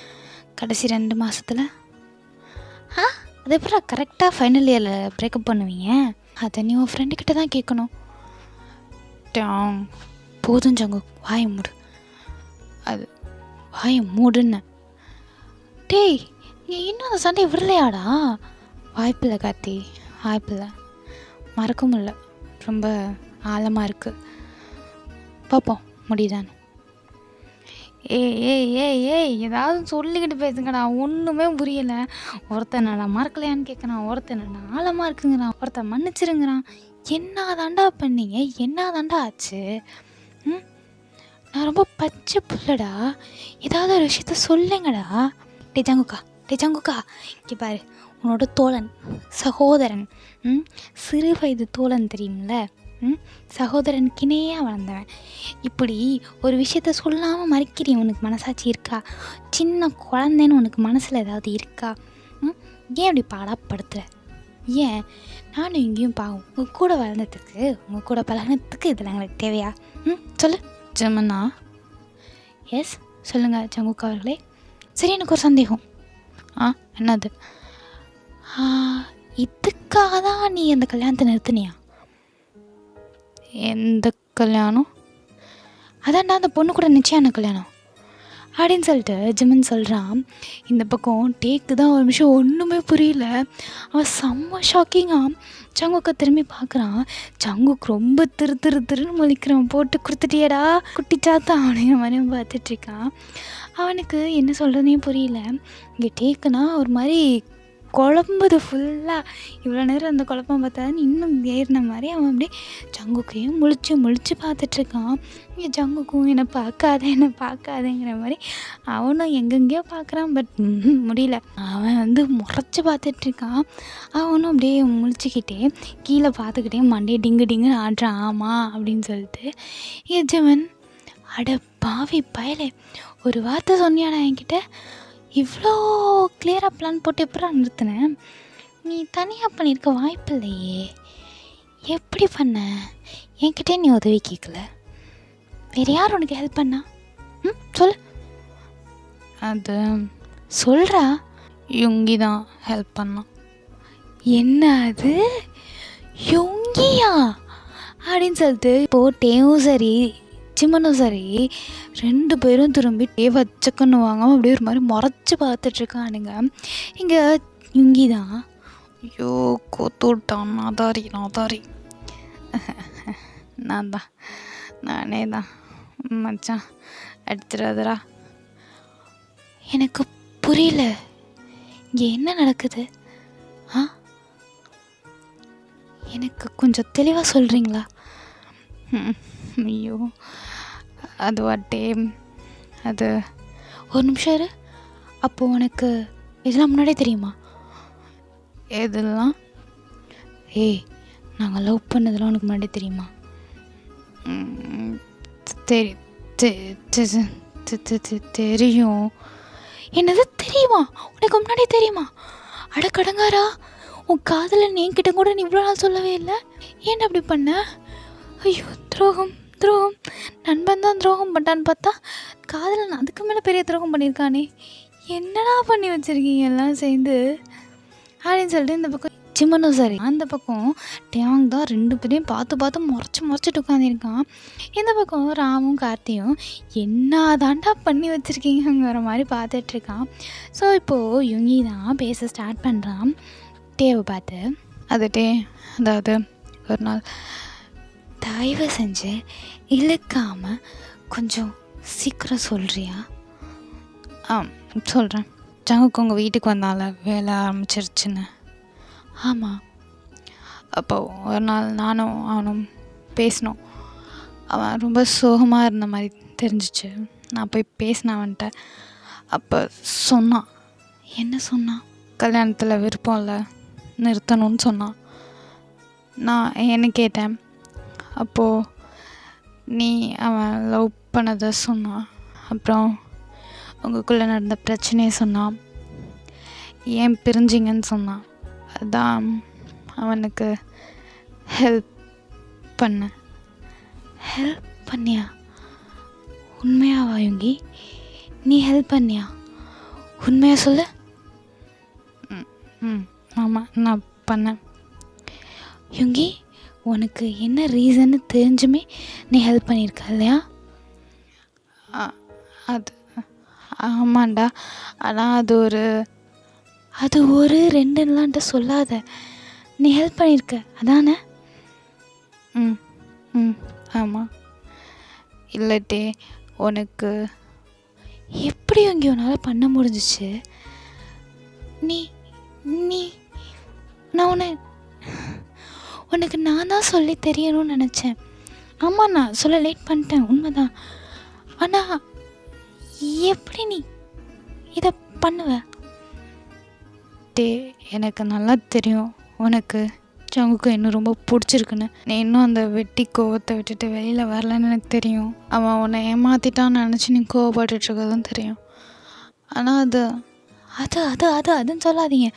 கடைசி 2 மாதத்தில். அது எப்பறம் கரெக்டாக ஃபைனல் இயரில் பிரேக்கப் பண்ணுவீங்க? அதை நீ உன் ஃப்ரெண்டுக்கிட்ட தான் கேட்கணும். போதும் ஜங்கு, வாய மூடு. அது வாய மூடுன்னு. டேய், நீ இன்னும் அந்த சண்டையை விடலையாடா? வாய்ப்பில்லை கார்த்தி, வாய்ப்பில்லை. மறக்க முடியல, ரொம்ப ஆழமாக இருக்குது. பார்ப்போம் முடியுதான்னு. ஏய் ஏதாவது சொல்லிக்கிட்டு பேசுங்கடா, ஒன்றுமே புரியலை. ஒருத்தன் நான் மறக்கலையான்னு கேட்குறான், ஒருத்தன் நான் ஆழமாக இருக்குங்கிறான், ஒருத்தன் மன்னிச்சிருங்கிறான். என்ன தாண்டா பண்ணீங்க? என்ன தாண்டா ஆச்சு? நான் ரொம்ப பச்சை புள்ளடா, ஏதாவது ஒரு விஷயத்த சொல்லுங்கடா. டே ஜங்குக்கா இங்கே பாரு, உன்னோட தோழன், சகோதரன், சிறு வயது தோழன் தெரியுமில்ல, சகோதரன் கிணையாக வளர்ந்தவன். இப்படி ஒரு விஷயத்த சொல்லாமல் மறைக்கிறீ, உனக்கு மனசாட்சி இருக்கா? சின்ன குழந்தைன்னு உனக்கு மனசில் ஏதாவது இருக்கா? ஏன் அப்படி பாடாப்படுத்துகிற? ஏன் நானும் இங்கேயும் பாவம், உங்கள் கூட வளர்ந்ததுக்கு, உங்கள் கூட பழகினதுக்கு இதெல்லாம் எங்களுக்கு தேவையா? சொல்லு ஜமன்னா. எஸ் சொல்லுங்கள் ஜங்குக்கா அவர்களே. சரி, எனக்கு ஒரு சந்தேகம். என்னது? இதுக்காக தான் நீ அந்த கல்யாணத்தை நிறுத்தினியா? எந்த கல்யாணம்? அதான்டா அந்த பொண்ணு கூட நிச்சயான கல்யாணம் அப்படின்னு சொல்லிட்டு ஜிமன் சொல்கிறான். இந்த பக்கம் டேக்கு தான் ஒரு நிமிஷம் ஒன்றுமே புரியல. அவன் செம்ம ஷாக்கிங்காக ஜங்குக்கை திரும்பி பார்க்குறான். ஜங்குக்கு ரொம்ப திருன்னு முழிக்கிறான். போட்டு கொடுத்துட்டியடா குட்டிச்சாத்தான் அப்படிங்கிற மாதிரி பார்த்துட்ருக்கான். அவனுக்கு என்ன சொல்கிறதுனே புரியல. இங்கே டேக்குனா ஒரு மாதிரி குழம்புது ஃபுல்லாக. இவ்வளோ நேரம் அந்த குழப்பம் பார்த்தாதுன்னு இன்னும் ஏறின மாதிரி அவன் அப்படியே ஜங்குக்கையும் முழிச்சு பார்த்துட்ருக்கான். இங்கே ஜங்குக்கும் என்னை பார்க்காதேங்கிற மாதிரி அவனும் எங்கெங்கேயோ பார்க்குறான். பட் முடியல. அவன் முறைச்சி பார்த்துட்ருக்கான். அவனும் அப்படியே முழிச்சிக்கிட்டே கீழே பார்த்துக்கிட்டே மண்டையை டிங்குன்னு ஆடுறான். ஆமாம் அப்படின்னு சொல்லிட்டு. எஜமன், அட பாவி பயலே, ஒரு வார்த்தை சொன்னியாடா என்கிட்ட? இவ்வளோ கிளியராக பிளான் போட்டு எப்படா நிறுத்தினேன்? நீ தனியாக பண்ணியிருக்க வாய்ப்பு இல்லையே. எப்படி பண்ண? என்கிட்டே நீ உதவி கேட்கல, வேறு யார் உனக்கு ஹெல்ப் பண்ணா? சொல்லு. அது சொல்கிறா. யுங்கி தான் ஹெல்ப் பண்ணான். என்ன அது? யுங்கியா அப்படின்னு சொல்லிட்டு போட்டேவும் சரி ஜிமனும் சரி 2 பேரும் திரும்பி வச்சக்கன்னு வாங்காமல் அப்படியே ஒரு மாதிரி முறைச்சி பார்த்துட்ருக்கானுங்க. இங்கே யுங்கி தான், ஐயோ கோத்து விட்டான், நாதாரி நானே தான் மச்சான், அடிச்சிடாதரா. எனக்கு புரியல, இங்கே என்ன நடக்குது? எனக்கு கொஞ்சம் தெளிவாக சொல்கிறீங்களா? ஐயோ அது வாட்டே, அது ஒரு நிமிஷம் இரு. அப்போது உனக்கு இதெல்லாம் முன்னாடியே தெரியுமா? எதெல்லாம்? நாங்கள் லவ் பண்ணதெல்லாம் உனக்கு முன்னாடியே தெரியுமா? தெரியும். என்னது தெரியுமா? உனக்கு முன்னாடியே தெரியுமா? அடக்கடங்காரா, உன் காதலன் என்கிட்ட கூட நீ இவ்வளோ நாள் சொல்லவே இல்லை. ஏன் அப்படி பண்ண? ஐயோ, துரோகம். நண்பன் தான் துரோகம் பண்ணான்னு பார்த்தா காதலன் அதுக்கு மேலே பெரிய துரோகம் பண்ணியிருக்கானே. என்னடா பண்ணி வச்சுருக்கீங்க எல்லாம் சேர்ந்து அப்படின்னு சொல்லிட்டு இந்த பக்கம் ஜிமனும் சரி, அந்த பக்கம் டேவாங் தான் 2 பேரையும் பார்த்து முறைச்சிட்டு உட்காந்துருக்கான். இந்த பக்கம் ராமும் கார்த்தியும் என்ன தாண்டா பண்ணி வச்சுருக்கீங்கிற மாதிரி பார்த்துட்ருக்கான். ஸோ இப்போது யுங்கி தான் பேச ஸ்டார்ட் பண்ணுறான் டேவை பார்த்து. அதாவது ஒரு நாள் தயவு செஞ்சு இழுக்காமல் கொஞ்சம் சீக்கிரம் சொல்கிறியா? சொல்கிறேன். ஜங்குக்கு உங்கள் வீட்டுக்கு வந்தால வேலை ஆரம்பிச்சிருச்சுன்னு. ஆமாம். அப்போ ஒரு நாள் நானும் அவனும் பேசினோம். அவன் ரொம்ப சோகமாக இருந்த மாதிரி தெரிஞ்சிச்சு. நான் போய் பேசினேன் அவன்கிட்ட. அப்போ சொன்னான். என்ன சொன்னான்? கல்யாணத்தில் விருப்பம் இல்லை, நிறுத்தணும்னு சொன்னான். நான் என்ன கேட்டேன். அப்போது நீ அவன் லவ் பண்ணதை சொன்னான். அப்புறம் உங்களுக்குள்ளே நடந்த பிரச்சனையை சொன்னான். ஏன் பிரிஞ்சிங்கன்னு சொன்னான். அதான் அவனுக்கு ஹெல்ப் பண்ண. ஹெல்ப் பண்ணியா? உண்மையாவா யுங்கி? நீ ஹெல்ப் பண்ணியா? உண்மையாக சொல்லு. ஆமாம், நான் பண்ணேன். யுங்கி, உனக்கு என்ன ரீசன்னு தெரிஞ்சுமே நீ ஹெல்ப் பண்ணியிருக்க இல்லையா? அது ஆமாண்டா. ஆனால் அது ஒரு ரெண்டுலான்ட்டு சொல்லாத. நீ ஹெல்ப் பண்ணியிருக்க அதானே? ஆமாம். இல்லட்டே, உனக்கு எப்படி அங்கே உன்னால் பண்ண முடிஞ்சிச்சு? நீ நீ நான் உனக்கு நான் தான் சொல்லி தெரியணும்னு நினச்சேன். ஆமாம், நான் சொல்ல லேட் பண்ணிட்டேன், உண்மைதான். ஆனால் எப்படி நீ இதை பண்ணுவ? எனக்கு நல்லா தெரியும் உனக்கு ஜங்குக்கு இன்னும் ரொம்ப பிடிச்சிருக்குன்னு. நீ இன்னும் அந்த வெட்டி கோவத்தை விட்டுட்டு வெளியில் வரலன்னு எனக்கு தெரியும். அவன் உன்னை ஏமாற்றிட்டான்னு நினச்சி நீ கோவப்பட்டுருக்கதும் தெரியும். ஆனால் அது அது அது அது அதுன்னு சொல்லாதீங்க.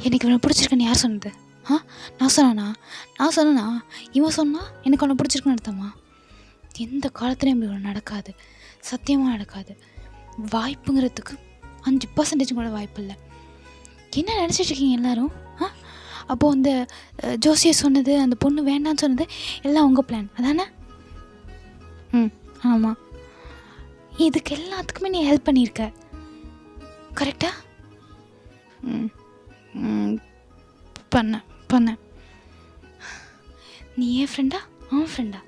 எனக்கு இவனை பிடிச்சிருக்குன்னு யார் சொன்னது? நான் சொன்னேனா? இவன் சொன்னால் எனக்கு உன்னை பிடிச்சிருக்குன்னு அர்த்தமா? எந்த காலத்துலேயும் இப்படி ஒன்று நடக்காது, சத்தியமாக நடக்காது. வாய்ப்புங்கிறதுக்கு 5% கூட வாய்ப்பு இல்லை. என்ன நினச்சிட்ருக்கீங்க எல்லோரும்? அப்போது அந்த ஜோசியை சொன்னது, அந்த பொண்ணு வேண்டான்னு சொன்னது எல்லாம் உங்கள் பிளான் அதானே? ஆமாம். இதுக்கு எல்லாத்துக்குமே நீ ஹெல்ப் பண்ணியிருக்க, கரெக்டா? பண்ண நீ ஏன் ஃப்ரெண்டா அவன் ஃப்ரெண்டா?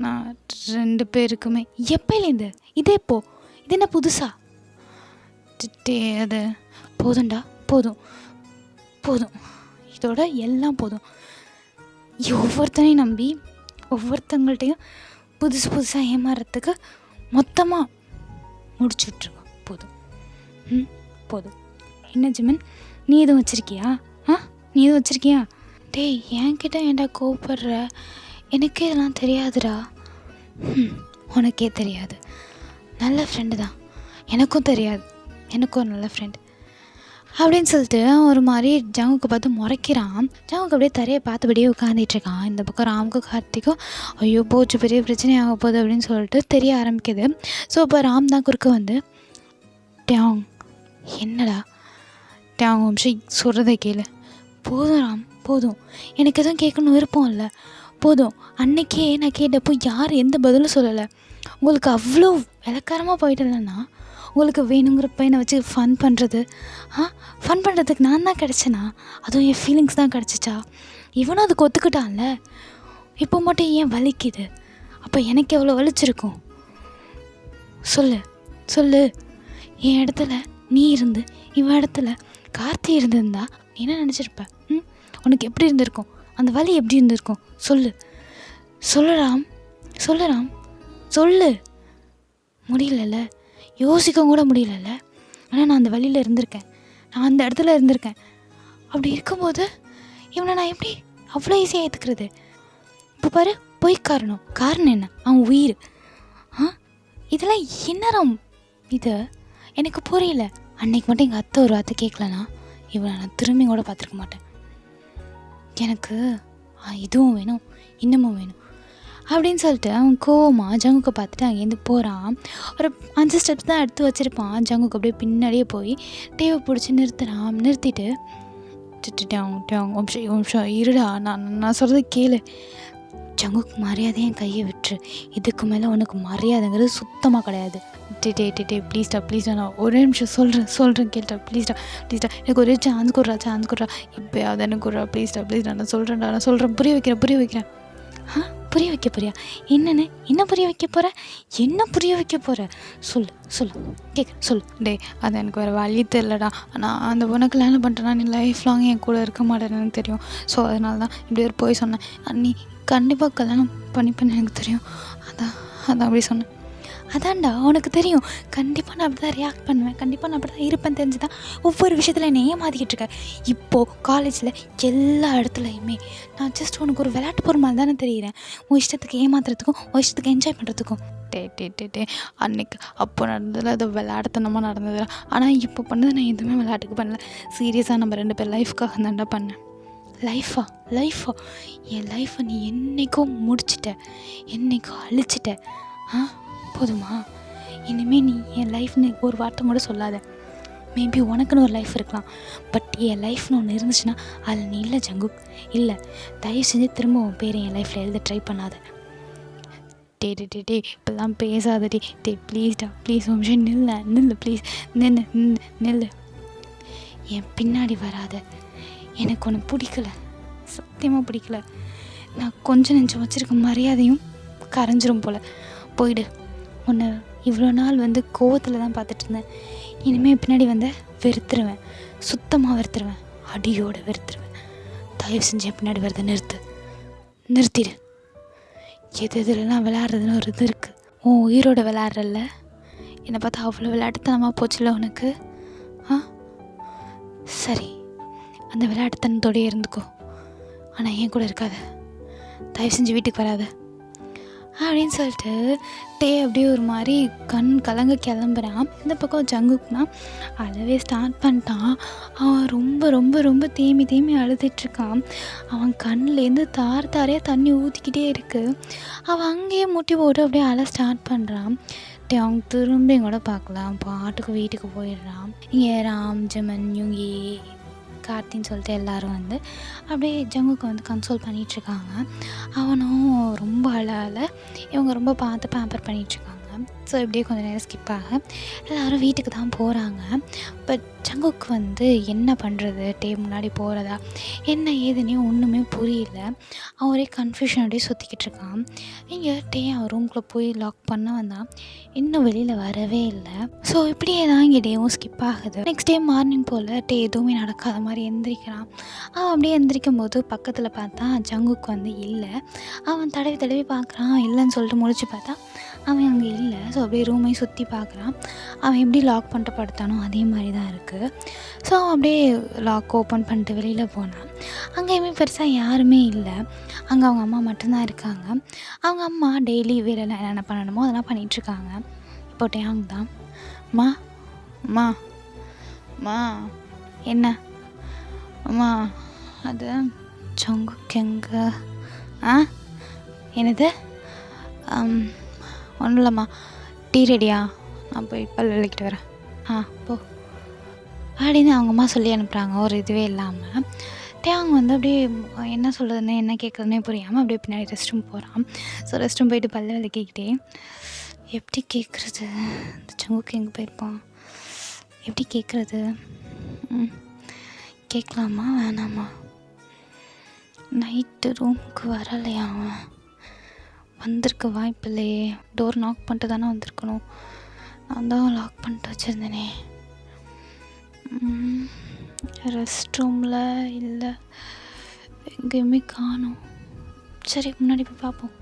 நான் 2 பேருக்குமே. எப்போலேருந்து? இது என்ன புதுசா? அது போதும்டா, போதும். இதோட எல்லாம் போதும். ஒவ்வொருத்தனையும் நம்பி ஒவ்வொருத்தங்கள்ட்டையும் புதுசாக ஏமாறுறதுக்கு மொத்தமாக முடிச்சு விட்ருக்கோம். போதும். என்ன ஜிமன், நீ எதுவும் வச்சுருக்கியா? டேய், என்கிட்ட ஏன்டா கோவப்படுற? எனக்கே இதெல்லாம் தெரியாதுடா. உனக்கே தெரியாது, நல்ல ஃப்ரெண்டு தான். எனக்கும் தெரியாது, எனக்கும் நல்ல ஃப்ரெண்டு அப்படின்னு சொல்லிட்டு ஒரு மாதிரி ஜங்குக்கு பார்த்து முறைக்கிறான். ஜங்குக்கு அப்படியே தரையை பார்த்தபடியே உட்காந்துட்ருக்கான். இந்த பக்கம் ராமுக்கும் கார்த்திக்கும் ஐயோ போச்சு, பெரிய பிரச்சனை ஆக போகுது அப்படின்னு சொல்லிட்டு தெரிய ஆரம்பிக்குது. ஸோ இப்போ ராம் தான் குறுக்க வந்து, டேங் என்னடா டேங் வம்சம் சொல்கிறத கேளு. போதும் ராம், போதும். எனக்கு எதுவும் கேட்கணும் விருப்பம் இல்லை, போதும். அன்னைக்கே நான் கேட்டப்போ யார் எந்த பதிலும் சொல்லலை. உங்களுக்கு அவ்வளோ இலக்காரமாக போயிட்டலன்னா உங்களுக்கு வேணுங்கிற பையனை வச்சு ஃபன் பண்ணுறதுக்கு நான் தான் கிடச்சேனா? அதுவும் என் ஃபீலிங்ஸ் தான் கிடச்சிச்சா? இவனும் அதுக்கு ஒத்துக்கிட்டான்ல, இப்போ மட்டும் ஏன் வலிக்குது? அப்போ எனக்கு எவ்வளோ வலிச்சிருக்கும் சொல்லு. என் இடத்துல நீ இருந்து இவன் இடத்துல கார்த்தி இருந்திருந்தா நீ என்ன நினச்சிருப்ப? உனக்கு எப்படி இருந்திருக்கும்? அந்த வலி எப்படி இருந்திருக்கும்? சொல்லு ராம், சொல்லு. முடியலல்ல, யோசிக்க கூட முடியலல்ல. ஆனால் நான் அந்த வழியில் இருந்திருக்கேன், நான் அந்த இடத்துல இருந்திருக்கேன். அப்படி இருக்கும்போது இவனை நான் எப்படி அவ்வளோ ஈஸியாக ஏற்றுக்கிறது? இப்போ பாரு, காரணம் என்ன? அவன் உயிர். இதெல்லாம் என்னறாம் இது? எனக்கு புரியல. அன்னைக்கு மட்டும் எங்கள் அத்தை ஒரு வார்த்தை கேட்கலனா இவனை நான் திரும்பி கூட பார்த்துருக்க மாட்டேன். எனக்கு இதுவும் வேணும், இன்னமும் வேணும் அப்படின்னு சொல்லிட்டு அவன் கோவமாக ஜங்குக்கு பார்த்துட்டு அங்கேருந்து போகிறான். ஒரு 5 ஸ்டெப்ஸ் தான் எடுத்து வச்சுருப்பான். ஜங்குக்கு அப்படியே பின்னாடியே போய் டேவை பிடிச்சி நிறுத்திட்டு நிமிஷம் இருடா, நான் சொல்கிறது கேளு. ஜங்குக்கு மரியாதையை என் கையை விட்டுரு. இதுக்கு மேலே உனக்கு மரியாதைங்கிறது சுத்தமாக கிடையாது. ப்ளீஸ்டா நான் ஒரே நிமிஷம் சொல்கிறேன் கேட்டா. ப்ளீஸ்டா எனக்கு ஒரே சான்ஸ் கொடுறா இப்போயாவது எனக்கு கொடுறா. ப்ளீஸ்டா நான் சொல்கிறேன் புரிய வைக்கிறேன். புரிய வைக்க போறியா? என்னன்னு? என்ன புரிய வைக்க போகிற? என்ன புரிய வைக்க போகிற? சொல்லு சொல்லு சொல்லு. டே, அது எனக்கு வேறு வழி தெரிலடா. நான் அந்த பொண்ணை கல்யாணம் பண்ணிட்டேன்னா நீ லைஃப் லாங் என் கூட இருக்க மாட்டேன்னு எனக்கு தெரியும். ஸோ அதனால தான் இப்படி ஒரு போய் சொன்னேன். நீ கண்டிப்பாக கல்யாணம் பண்ணிப்பேன்னு எனக்கு தெரியும். அதான் அப்படி சொன்னேன். அதான்டா உனக்கு தெரியும். கண்டிப்பாக நான் அப்படி தான் ரியாக்ட் பண்ணுவேன், கண்டிப்பாக நான் அப்படி தான் இருப்பேன்னு தெரிஞ்சு தான் ஒவ்வொரு விஷயத்தில் என்னை ஏமாற்றிக்கிட்டு இருக்கேன். இப்போது காலேஜில் எல்லா இடத்துலையுமே நான் ஜஸ்ட் உனக்கு ஒரு விளையாட்டு பொருள் மாதிரி தானே தெரிகிறேன். உன் இஷ்டத்துக்கு ஏமாத்துறதுக்கும் உன் இஷ்டத்துக்கு என்ஜாய் பண்ணுறதுக்கும். டே அன்னைக்கு அப்போ நடந்ததில் அது விளையாட்டுத்தனமாக நடந்தது. ஆனால் இப்போ பண்ணது நான் எதுவுமே விளையாட்டுக்கு பண்ணல. சீரியஸாக நம்ம 2 பேர் லைஃப்காக தான்டா பண்ணேன். லைஃபா என் லைஃப்பை நீ என்றைக்கோ முடிச்சிட்ட, என்றைக்கோ அழிச்சிட்ட. போதுமா? இனிமேல் நீ என் லைஃப்னு ஒரு வார்த்தை கூட சொல்லாத. மேபி உனக்குன்னு ஒரு லைஃப் இருக்கலாம், பட் என் லைஃப்னு ஒன்று இருந்துச்சுன்னா அதில் நீ இல்லை ஜங்குக், இல்லை. தயவு செஞ்சு திரும்ப உன் பேர் என் லைஃப்பில் எழுத ட்ரை பண்ணாத. டே இப்போல்லாம் பேசாதடி. ப்ளீஸ்டா, ப்ளீஸ் ஒரு நிமிஷம் நில்லு ப்ளீஸ், நில்லு. என் பின்னாடி வராத. எனக்கு ஒன்று பிடிக்கல, சத்தியமாக பிடிக்கல. நான் கொஞ்சம் நெஞ்சம் வச்சுருக்க மரியாதையும் கரைஞ்சிரும் போல். போயிடு. உன்னை இவ்வளோ நாள் கோவத்தில் தான் பார்த்துட்டு இருந்தேன். இனிமேல் பின்னாடி வெறுத்துருவேன், சுத்தமாக வெறுத்துருவேன், அடியோடு வெறுத்துருவேன். தயவு செஞ்சு என் பின்னாடி வரதை நிறுத்திடு. எதுலாம் விளையாடுறதுன்னு ஒரு இது இருக்குது. உன் உயிரோட விளையாடுறல்ல, என்னை பார்த்தா அவ்வளோ விளையாட்டுத்தனமாக போச்சுல்ல உனக்கு. சரி, அந்த விளையாட்டுத்தனத்தோடய இருந்துக்கோ, ஆனால் என் கூட இருக்காத. தயவு செஞ்சு வீட்டுக்கு வராத அப்படின்னு சொல்லிட்டு அப்படியே ஒரு மாதிரி கண் கலங்க கிளம்புறான். இந்த பக்கம் ஜங்குக்னா அழவே ஸ்டார்ட் பண்ணிட்டான். அவன் ரொம்ப ரொம்ப ரொம்ப தேம்பி அழுதுட்ருக்கான். அவன் கண்ணிலேருந்து தாரையாக தண்ணி ஊற்றிக்கிட்டே இருக்குது. அவன் அங்கேயே முட்டி போட்டு அப்படியே அழ ஸ்டார்ட் பண்ணுறான். அவங்க திரும்பி கூட பார்க்கலாம், பாட்டுக்கு வீட்டுக்கு போயிடுறான். இங்கே ராம், ஜமன், யுங்கி, கார்த்தின்னு சொல்லிட்டு எல்லோரும் அப்படியே ஜங்குக்கு கன்சோல் பண்ணிகிட்ருக்காங்க. அவனும் ரொம்ப அழ இவங்க ரொம்ப பார்த்து பேம்பர் பண்ணிகிட்ருக்காங்க. ஸோ இப்படியே கொஞ்சம் நேரம் ஸ்கிப் ஆக எல்லோரும் வீட்டுக்கு தான் போகிறாங்க. பட் ஜங்குக்கு என்ன பண்ணுறது, முன்னாடி போகிறதா என்ன ஏதுன்னே ஒன்றுமே புரியல. அவன் ஒரே கன்ஃபியூஷனோடய சுற்றிக்கிட்டு இருக்கான். இங்கே அவன் ரூம்குள்ளே போய் லாக் பண்ண வந்தான், இன்னும் வெளியில் வரவே இல்லை. ஸோ இப்படியே தான் இங்கே டேவும் ஸ்கிப் ஆகுது. நெக்ஸ்ட் டே மார்னிங் போல் எதுவுமே நடக்காத மாதிரி எந்திரிக்கிறான். அவன் அப்படியே எந்திரிக்கும் போது பக்கத்தில் பார்த்தா ஜங்குக்கு இல்லை. அவன் தடவி பார்க்குறான், இல்லைன்னு சொல்லிட்டு முடிச்சு பார்த்தா அவன் அங்கே இல்லை. ஸோ அப்படியே ரூமையும் சுற்றி பார்க்குறான். அவன் எப்படி லாக் பண்ணிட்டு படுத்தானோ அதே மாதிரி தான் இருக்குது. ஸோ அவன் அப்படியே லாக் ஓப்பன் பண்ணிட்டு வெளியில் போனான். அங்கேயுமே பெருசாக யாருமே இல்லை. அங்கே அவங்க அம்மா மட்டும்தான் இருக்காங்க. அவங்க அம்மா டெய்லி வேலைலாம் என்னென்ன பண்ணணுமோ அதெல்லாம் பண்ணிகிட்ருக்காங்க. இப்போ அவங்க தான், மா என்ன அம்மா, அது ஜங்குக் என்னது? ஒன்றும் இல்லைம்மா, டீ ரெடியா? நான் போய் பல் விளக்கிட்டு வரேன். போ அப்படின்னு அவங்க அம்மா சொல்லி அனுப்புகிறாங்க. ஒரு இதுவே இல்லாமல் அவங்க அப்படியே என்ன சொல்கிறதுன்னு என்ன கேட்குறதுனே புரியாமல் அப்படியே பின்னாடி ரெஸ்ட் ரூம் போகிறான். ஸோ ரெஸ்ட் ரூம் போயிட்டு பல்ல விளக்கிக்கிட்டே எப்படி கேட்குறது, இந்த ஜங்குக்கு எங்கே போயிருப்பான், எப்படி கேட்குறது, கேட்கலாமா வேணாமா? நைட்டு ரூமுக்கு வரலையா? அவன் வந்திருக்க வாய்ப்பு இல்லையே. டோர் நாக் பண்ணிட்டு தானே வந்திருக்கணும். நான் தான் லாக் பண்ணிட்டு வச்சுருந்தேனே. ரெஸ்ட் ரூமில் இல்லை, எங்கேயுமே காணோம். சரி, முன்னாடி போய் பார்ப்போம்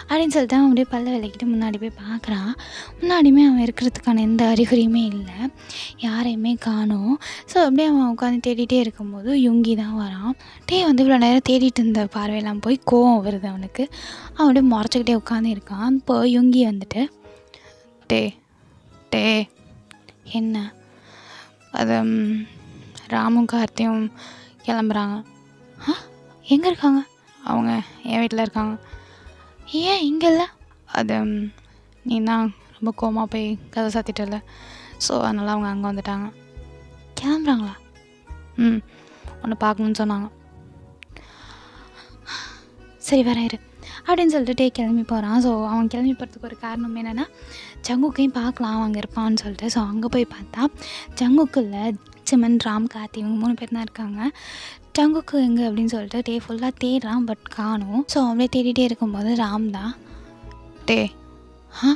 அப்படின்னு சொல்லிட்டு அவன் அப்படியே பல்ல விளக்கிட்டு முன்னாடி போய் பார்க்குறான். முன்னாடியுமே அவன் இருக்கிறதுக்கான எந்த அறிகுறியுமே இல்லை, யாரையுமே காணோம். ஸோ அப்படியே அவன் உட்காந்து தேடிகிட்டே இருக்கும்போது யுங்கி தான் வரான். இவ்வளோ நேரம் தேடிட்டு இருந்த பார்வையெல்லாம் போய் கோவம் வருது அவனுக்கு. அவன் அப்படியே முறைச்சிக்கிட்டே உட்காந்து இருக்கான். இப்போ யுங்கி டே என்ன, அது ராமும் கார்த்தியும் கிளம்புறாங்க. எங்கே இருக்காங்க? அவங்க என் வீட்டில் இருக்காங்க. ஏன் இங்கே இல்லை? அது நீ தான் ரொம்ப கோமா போய் கதை சாத்திட்டல, ஸோ அதனால் அவங்க அங்கே வந்துட்டாங்க. கிளம்புறாங்களா? ஒன்று பார்க்கணுன்னு சொன்னாங்க. சரி வரேன் இரு அப்படின்னு சொல்லிட்டு கிளம்பி போகிறான். ஸோ அவன் கிளம்பி போகிறதுக்கு ஒரு காரணம் என்னென்னா, ஜங்குக்கையும் பார்க்கலாம் அவன் அங்கே இருப்பான்னு சொல்லிட்டு. ஸோ அங்கே போய் பார்த்தா ஜங்குக்கு இல்லை, சிமன், ராம், கார்த்தி இவங்க 3 பேர் தான் இருக்காங்க. ஜங்குக்கு எங்கே அப்படின்னு சொல்லிட்டு டே ஃபுல்லாக தேடுறான், பட் காணும். ஸோ அப்படியே தேடிகிட்டே இருக்கும்போது ராம் தான், டே ஆ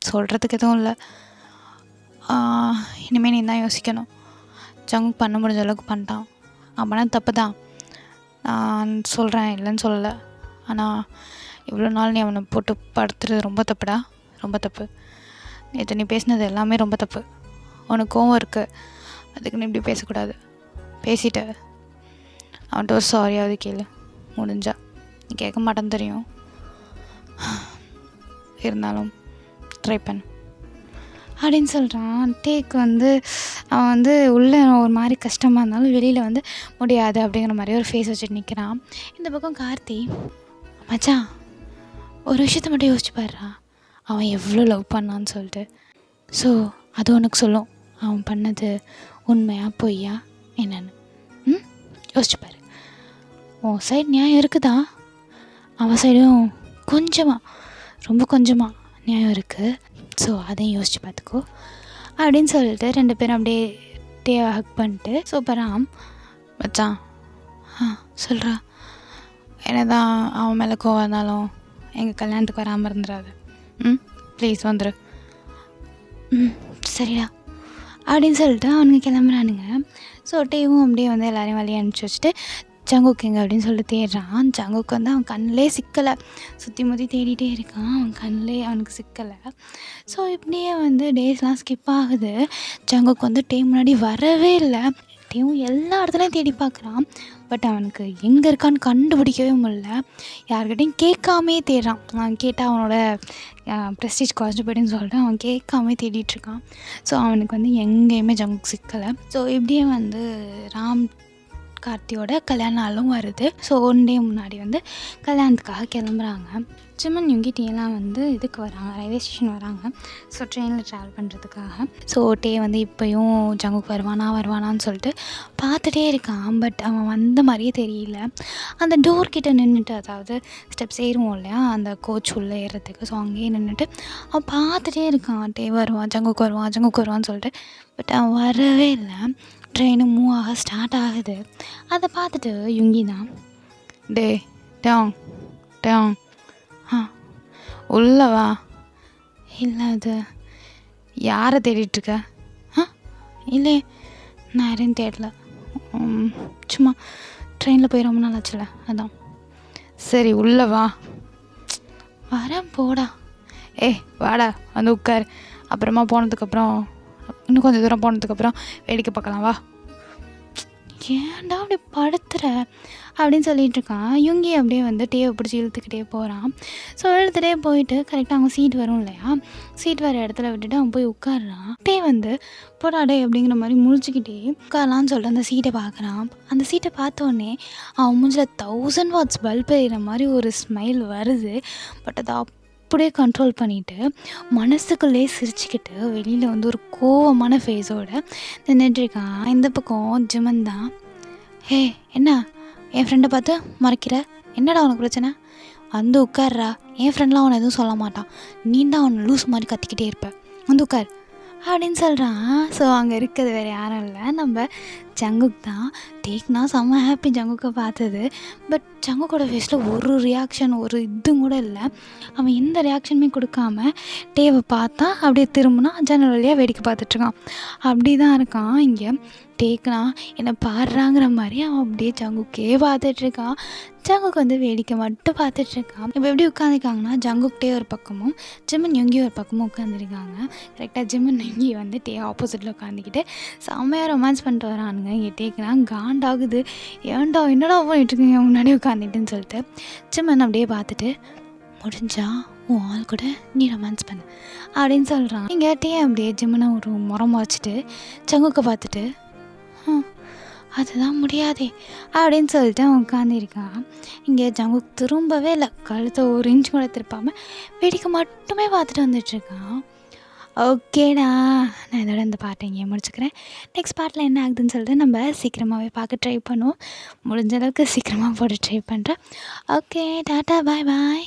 சொல்கிறதுக்கு எதுவும் இல்லை, இனிமேல் நீ தான் யோசிக்கணும். ஜங்குக் பண்ண முடிஞ்ச அளவுக்கு பண்ணிட்டான், அவனா தப்பு தான், நான் சொல்கிறேன் இல்லைன்னு சொல்லலை. ஆனால் இவ்வளோ நாள் நீ அவனை போட்டு படுத்துறது ரொம்ப தப்புடா, ரொம்ப தப்பு. நேற்று நீ பேசினது எல்லாமே ரொம்ப தப்பு. உனக்கு கோவம் இருக்குது, அதுக்கு நீ இப்படி பேசக்கூடாது. பேசிட்ட, அவன்கிட்ட ஒரு சாரியாவது கேளு முடிஞ்சா. நீ கேட்க மாட்டேன்னு தெரியும், இருந்தாலும் ட்ரை பண்ணு அப்படின்னு சொல்கிறான். டேக்கு அவன் உள்ளே ஒரு மாதிரி கஷ்டமாக இருந்தாலும் வெளியில் முடியாது அப்படிங்கிற மாதிரி ஒரு ஃபேஸ் வச்சுட்டு நிற்கிறான். இந்த பக்கம் கார்த்தி, மச்சான் ஒரு விஷயத்த மட்டும் யோசிச்சு பாடுறா, அவன் எவ்வளோ லவ் பண்ணான்னு சொல்லிட்டு. ஸோ அது உனக்கு சொல்லும் அவன் பண்ணது உண்மையா பொய்யா என்னன்னு. யோசிச்சுப்பாரு. உன் சைடு நியாயம் இருக்குதா, அவன் சைடும் ரொம்ப கொஞ்சமாக நியாயம் இருக்குது. ஸோ அதையும் யோசிச்சு பார்த்துக்கோ அப்படின்னு சொல்லிட்டு 2 பேரும் அப்படியே டேவை ஹக் பண்ணிட்டு சூப்பராக, மச்சான் சொல்கிறா, என்ன தான் அவன் மேலே கோவம் இருந்தாலும் எங்கள் கல்யாணத்துக்கு வராமல் இருந்துடாது. ப்ளீஸ் வந்துடு. சரிடா அப்படின்னு சொல்லிட்டு அவனுங்க கிளம்புறானுங்க. ஸோ டேவும் அப்படியே எல்லாரையும் வழியை அனுப்பிச்சி வச்சுட்டு ஜங்குக் எங்கே அப்படின்னு சொல்லிட்டு தேடுறான். ஜங்குக் அவன் கண்ணிலே சிக்கலை, சுற்றி முற்றி தேடிகிட்டே இருக்கான், அவன் கண்ணிலே அவனுக்கு சிக்கலை. ஸோ இப்படியே டேஸ்லாம் ஸ்கிப் ஆகுது. ஜங்குக் டே முன்னாடி வரவே இல்லை. டேவும் எல்லா இடத்துலையும் தேடி பார்க்குறான், பட் அவனுக்கு எங்கே இருக்கான்னு கண்டுபிடிக்கவே முடியல. யார்கிட்டையும் கேட்காமே தேடுறான். அவன் கேட்டால் அவனோட ப்ரெஸ்டீஜ் குறைஞ்சி போய்ட்டுன்னு சொல்லிட்டு அவன் கேட்காமே தேடிட்டுருக்கான். ஸோ அவனுக்கு எங்கேயுமே ஜங்குக் சிக்கலை. ஸோ இப்படியே ராம் கார்த்தியோட கல்யாண நாளும் வருது. ஸோ 1 டே முன்னாடி கல்யாணத்துக்காக கிளம்புறாங்க. ஜிமன் யுங்கி டேலாம் இதுக்கு வராங்க, ரயில்வே ஸ்டேஷன் வராங்க. ஸோ ட்ரெயினில் ட்ராவல் பண்ணுறதுக்காக. ஸோ டே இப்போயும் ஜங்குக் வருவானான்னு சொல்லிட்டு பார்த்துட்டே இருக்கான். பட் அவன் வந்த மாதிரியே தெரியல. அந்த டோர்கிட்ட நின்றுட்டு, அதாவது ஸ்டெப்ஸ் ஏறுவோம் இல்லையா அந்த கோச் உள்ளே ஏறுறதுக்கு, ஸோ அங்கேயே நின்றுட்டு அவன் பார்த்துட்டே இருக்கான். டே ஜங்குக் வருவான்னு சொல்லிட்டு. பட் அவன் வரவே இல்லை. ட்ரெயினு மூவ் ஆக ஸ்டார்ட் ஆகுது. அதை பார்த்துட்டு யுங்கி தான், டே டேங் உள்ளவா. இல்லை, அது யாரை தேடிட்டுருக்க? இல்லை, நான் யாரையும் தேடல, சும்மா ட்ரெயினில் போய் ரொம்ப நாள் ஆச்சுல, அதான். சரி உள்ளவா. வரேன் போடா. வாடா உட்கார், அப்புறமா போனதுக்கப்புறம் இன்னும் கொஞ்சம் தூரம் போனதுக்கப்புறம் வேடிக்கை பார்க்கலாம், வா. ஏன்டா அப்படி படுத்துற அப்படின்னு சொல்லிட்டு இருக்கான். யுங்கி அப்படியே டேவை பிடிச்சி இழுத்துக்கிட்டே போகிறான். ஸோ இழுத்துகிட்டே போயிட்டு கரெக்டாக அவங்க சீட் வரும் இல்லையா, சீட் வர இடத்துல விட்டுட்டு அவன் போய் உட்காடுறான். டே போடாடே அப்படிங்கிற மாதிரி முழிச்சிக்கிட்டே உட்காரலான்னு சொல்லிட்டு அந்த சீட்டை பார்க்குறான். அந்த சீட்டை பார்த்தோன்னே அவன் மூஞ்சில் 1000 வாட்ஸ் பல்ப் எறிகிற மாதிரி ஒரு ஸ்மைல் வருது. பட் அதை அப்படியே கண்ட்ரோல் பண்ணிவிட்டு மனசுக்குள்ளே சிரிச்சுக்கிட்டு வெளியில் ஒரு கோவமான ஃபேஸோடு நின்றுட்டுருக்கான். இந்த பக்கம் ஜிமன் தான், என்ன என் ஃப்ரெண்டை பார்த்து மறைக்கிற, என்னடா உனக்கு பிரச்சனை, உட்கார்றா. என் ஃப்ரெண்ட்லாம் அவனை எதுவும் சொல்ல மாட்டான், நீ தான் அவனை லூஸ் மாதிரி கத்திக்கிட்டே இருப்ப, உட்கார் அப்படின்னு சொல்கிறான். ஸோ அங்கே இருக்கிறது வேறு யாரும் இல்லை, நம்ம ஜங்குக் தான். டேக்னா செம்ம ஹாப்பி ஜங்குக்கை பார்த்தது. பட் ஜங்குக்கோட ஃபேஸில் ஒரு ரியாக்ஷன், ஒரு இதுவும் கூட இல்லை. அவன் எந்த ரியாக்ஷனுமே கொடுக்காம டேவை பார்த்தா அப்படியே திரும்பினா ஜன்னல் வழியாக வேடிக்கை பார்த்துட்ருக்கான். அப்படி தான் இருக்கான். இங்கே டேக்னா என்னை பாடுறாங்கிற மாதிரி அவன் அப்படியே ஜங்குக்கே பார்த்துட்ருக்கான். ஜங்குக் வேடிக்கை மட்டும் பார்த்துட்ருக்கான். இப்போ எப்படி உட்காந்துருக்காங்கன்னா, ஜங்குக் டே ஒரு பக்கமும் ஜிமன் யுங்கி ஒரு பக்கமும் உட்காந்துருக்காங்க. கரெக்டாக ஜிமன் யுங்கி டே ஆப்போசிட்டில் உட்காந்துக்கிட்டு செம்மையாக ரொமான்ஸ் பண்ணிட்டு வரானுங்க. இங்கே டேக்குனா காண்டாகுது, ஏன்டா என்னடா பண்ணிட்டுருக்கீங்க முன்னாடி உட்காந்துட்டுன்னு சொல்லிட்டு. ஜிமன் அப்படியே பார்த்துட்டு, முடிஞ்சா உன் ஆள் கூட நீ ரொமான்ஸ் பண்ணு அப்படின்னு சொல்கிறான். இங்கே டே அப்படியே ஜிம்மனை ஒரு முறமா வச்சுட்டு ஜங்குக்கை பார்த்துட்டு, அதுதான் முடியாதே அப்படின்னு சொல்லிட்டு அவன் உட்காந்துருக்கான். இங்கே ஜங்குக் திரும்பவே இல்லை, கழுத்தை 1 இன்ச் கூட திருப்பாமல் வேடிக்கை மட்டுமே பார்த்துட்டு வந்துட்டுருக்கான். ஓகேடா, நான் இதோட இந்த பாட்டை இங்கே முடிச்சுக்கிறேன். நெக்ஸ்ட் பார்ட்டில் என்ன ஆகுதுன்னு சொல்லிட்டு நம்ம சீக்கிரமாகவே பார்க்க ட்ரை பண்ணுவோம். முடிஞ்ச அளவுக்கு சீக்கிரமாக போட்டு ட்ரை பண்ணுறேன். ஓகே, டாட்டா, பாய் பாய்.